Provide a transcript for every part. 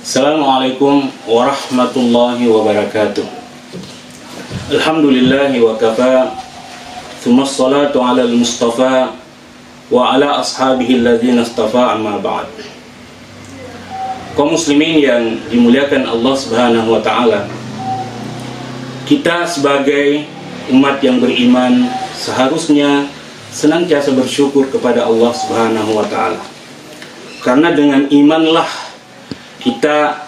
Assalamualaikum warahmatullahi wabarakatuh. Alhamdulillahi wa kafa, thumma salatu ala al-mustafa wa ala ashabihi alladhina istafa, amma ba'd. Kaum muslimin yang dimuliakan Allah Subhanahu wa ta'ala, kita sebagai umat yang beriman seharusnya senantiasa bersyukur kepada Allah Subhanahu wa ta'ala. Karena dengan imanlah kita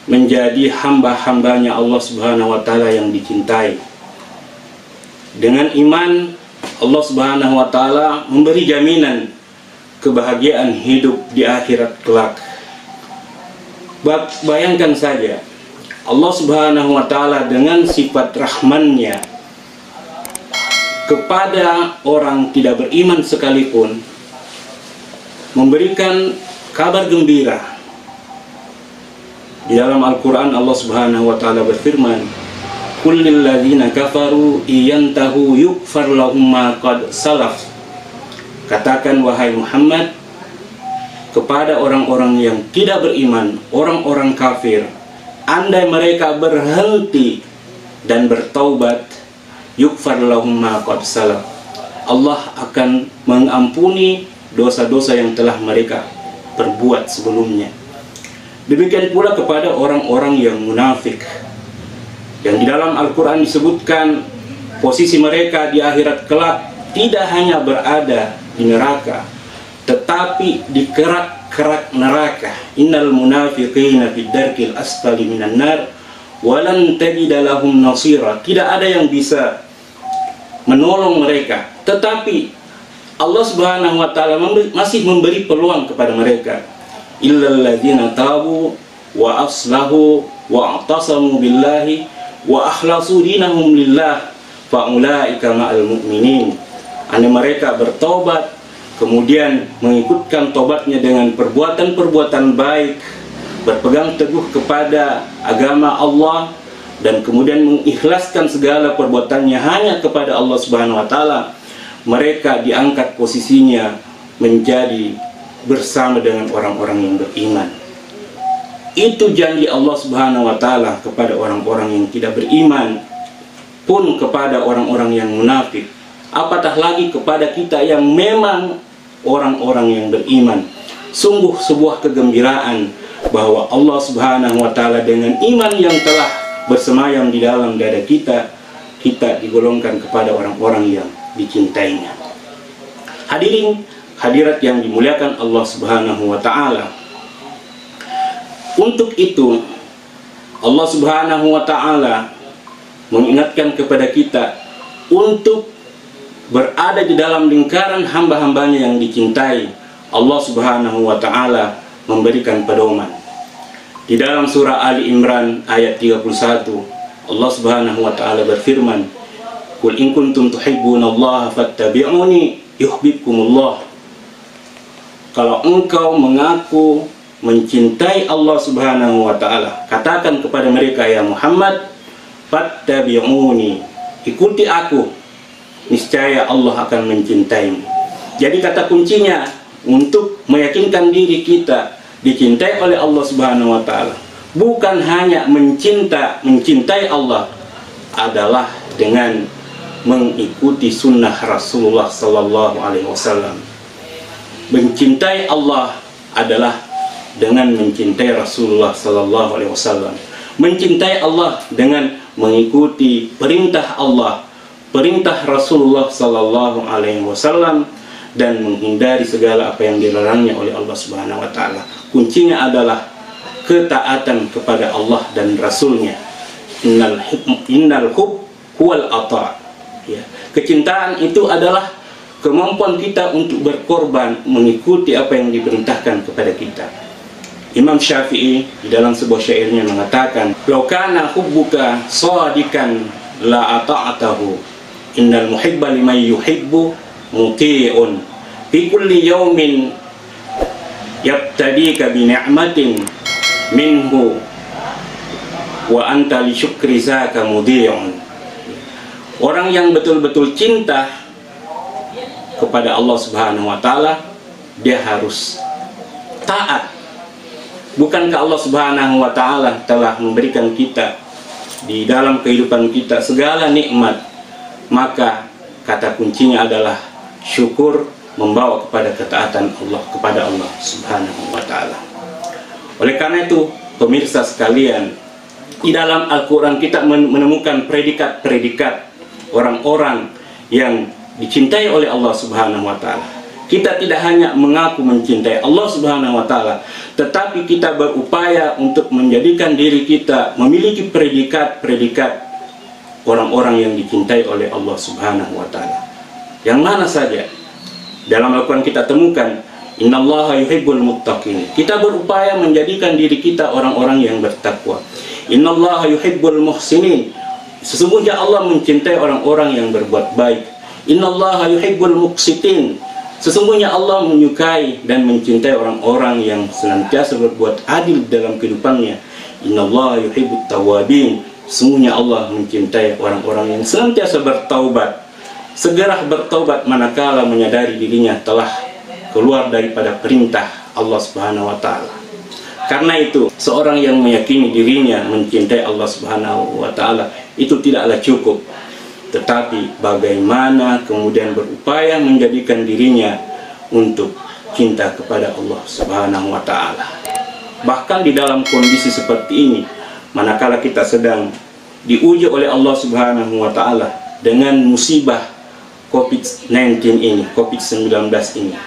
menjadi hamba-hambanya Allah Subhanahu wa ta'ala yang dicintai. Dengan iman, Allah Subhanahu wa ta'ala memberi jaminan kebahagiaan hidup di akhirat kelak. Bayangkan saja, Allah Subhanahu wa ta'ala dengan sifat rahmannya kepada orang tidak beriman sekalipun memberikan kabar gembira. Di dalam Al-Quran Allah Subhanahu wa ta'ala berfirman, "Qul lil ladzina kafaru iyantahu yughfar lahum ma qad salaf." Katakan wahai Muhammad kepada orang-orang yang tidak beriman, orang-orang kafir, andai mereka berhenti dan bertaubat, yughfar lahum ma qad salaf, Allah akan mengampuni dosa-dosa yang telah mereka perbuat sebelumnya. Demikian pula kepada orang-orang yang munafik, yang di dalam Al-Quran disebutkan posisi mereka di akhirat kelak tidak hanya berada di neraka, tetapi di kerak-kerak neraka. Innal munafiqina fid darkil asfali minan nar walan tajida lahum nasira. Tidak ada yang bisa menolong mereka, tetapi Allah Subhanahu wa ta'ala masih memberi peluang kepada mereka. Illal ladzina tabu wa aslahu wa i'tasamu billahi wa akhlasu dinahum lillah fa ulaika ma'al mu'minin. Andai mereka bertobat kemudian mengikutkan tobatnya dengan perbuatan-perbuatan baik, berpegang teguh kepada agama Allah, dan kemudian mengikhlaskan segala perbuatannya hanya kepada Allah Subhanahu wa ta'ala, mereka diangkat posisinya menjadi bersama dengan orang-orang yang beriman. Itu janji Allah Subhanahu wa ta'ala kepada orang-orang yang tidak beriman, pun kepada orang-orang yang munafik, apatah lagi kepada kita yang memang orang-orang yang beriman. Sungguh sebuah kegembiraan bahwa Allah Subhanahu wa ta'ala dengan iman yang telah bersemayam di dalam dada kita, kita digolongkan kepada orang-orang yang dicintainya. Hadirat yang dimuliakan Allah Subhanahu wa ta'ala, untuk itu Allah Subhanahu wa ta'ala mengingatkan kepada kita untuk berada di dalam lingkaran hamba-hambanya yang dicintai. Allah Subhanahu wa ta'ala memberikan pedoman. Di dalam surah Ali Imran ayat 31, Allah Subhanahu wa ta'ala berfirman, "Qul in kuntum tuhibbunallaha fattabi'uni yuhibbukumullah." Kalau engkau mengaku mencintai Allah Subhanahu wa ta'ala, katakan kepada mereka, ya Muhammad, fattabi'uni, ikuti aku, niscaya Allah akan mencintaimu. Jadi kata kuncinya untuk meyakinkan diri kita dicintai oleh Allah Subhanahu wa ta'ala, bukan hanya mencintai Allah, adalah dengan mengikuti sunnah Rasulullah sallallahu alaihi wasallam. Mencintai Allah adalah dengan mencintai Rasulullah sallallahu alaihi wasallam. Mencintai Allah dengan mengikuti perintah Allah, perintah Rasulullah sallallahu alaihi wasallam, dan menghindari segala apa yang dilarangnya oleh Allah Subhanahu wa ta'ala. Kuncinya adalah ketaatan kepada Allah dan Rasulnya. Innal hub huwal ata'. Ya. Kecintaan itu adalah kemampuan kita untuk berkorban mengikuti apa yang diperintahkan kepada kita. Imam Syafi'i di dalam sebuah syairnya mengatakan, "Law kana hubbuka shadikan la ata'atahu, innal muhibba liman yuhibbu muti'un, fi kulli yawmin yabtadika bi ni'matin minhu wa anta li syukri zaka mudhi'un." Orang yang betul-betul cinta kepada Allah Subhanahu wa ta'ala, dia harus taat Bukankah Allah Subhanahu wa Ta'ala telah memberikan kita di dalam kehidupan kita segala nikmat? Maka kata kuncinya adalah syukur, membawa kepada ketaatan Allah kepada Allah Subhanahu wa Ta'ala. Oleh karena itu, pemirsa sekalian, di dalam Al-Quran kita menemukan predikat-predikat orang-orang yang dicintai oleh Allah Subhanahu wa Ta'ala. Kita tidak hanya mengaku mencintai Allah Subhanahu wa Ta'ala, tetapi kita berupaya untuk menjadikan diri kita memiliki predikat-predikat orang-orang yang dicintai oleh Allah Subhanahu wa Ta'ala. Yang mana saja? Dalam Al-Quran kita temukan, innallaha yuhibbul muttaqin. Kita berupaya menjadikan diri kita orang-orang yang bertakwa. Innallaha yuhibbul muhsinin. Sesungguhnya Allah mencintai orang-orang yang berbuat baik. Innallaha yuhibbul muqsitin. Sesungguhnya Allah menyukai dan mencintai orang-orang yang senantiasa berbuat adil dalam kehidupannya. Innallaha yuhibbut tawwabin. Sesungguhnya Allah mencintai orang-orang yang senantiasa bertaubat. Segera bertaubat manakala menyadari dirinya telah keluar daripada perintah Allah Subhanahu wa Ta'ala. Karena itu, seorang yang meyakini dirinya mencintai Allah Subhanahu wa Ta'ala itu tidaklah cukup, tetapi bagaimana kemudian berupaya menjadikan dirinya untuk cinta kepada Allah Subhanahu wa Ta'ala. Bahkan di dalam kondisi seperti ini, manakala kita sedang diuji oleh Allah Subhanahu wa Ta'ala dengan musibah COVID-19 ini, COVID-19 ini,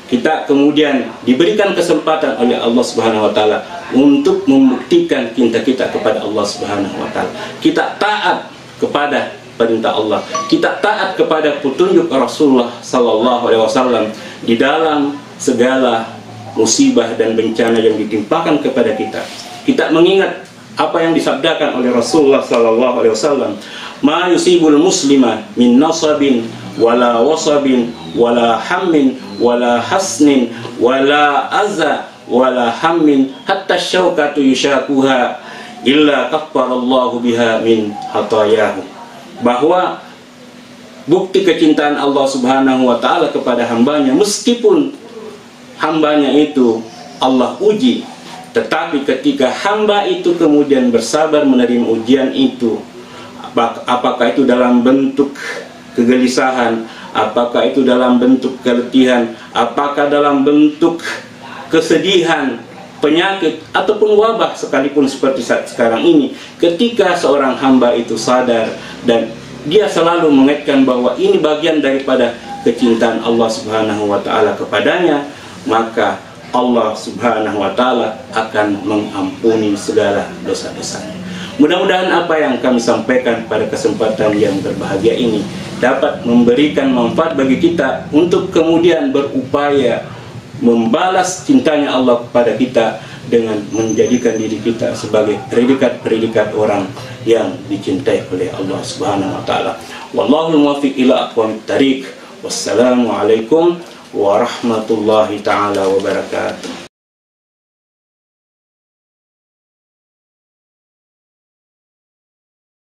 kita kemudian diberikan kesempatan oleh Allah Subhanahu wa Ta'ala untuk membuktikan cinta kita kepada Allah Subhanahu wa Ta'ala. Kita taat kepada perintah Allah, kita taat kepada petunjuk Rasulullah sallallahu alaihi wasallam di dalam segala musibah dan bencana yang ditimpakan kepada kita. Kita mengingat apa yang disabdakan oleh Rasulullah sallallahu alaihi wasallam, ma yusibul muslima min nasabin wala wasabin wala hammin wala hasnin wala azza wala hammin hatta syaukatu yushakuha illa kaffarallahu biha min hatayahu. Bahwa bukti kecintaan Allah Subhanahu wa Ta'ala kepada hambanya, meskipun hambanya itu Allah uji, tetapi ketika hamba itu kemudian bersabar menerima ujian itu, apakah itu dalam bentuk kegelisahan, apakah itu dalam bentuk keletihan, apakah dalam bentuk kesedihan, penyakit, ataupun wabah sekalipun seperti saat sekarang ini, ketika seorang hamba itu sadar dan dia selalu mengingatkan bahwa ini bagian daripada kecintaan Allah Subhanahu wa Ta'ala kepadanya, maka Allah Subhanahu wa Ta'ala akan mengampuni segala dosa-dosanya. Mudah-mudahan apa yang kami sampaikan pada kesempatan yang berbahagia ini dapat memberikan manfaat bagi kita untuk kemudian berupaya membalas cintanya Allah kepada kita dengan menjadikan diri kita sebagai predikat-predikat orang yang dicintai oleh Allah Subhanahu wa Ta'ala. Wallahul muwaffiq ila aqwamit thariq. Wassalamualaikum warahmatullahi taala wabarakatuh.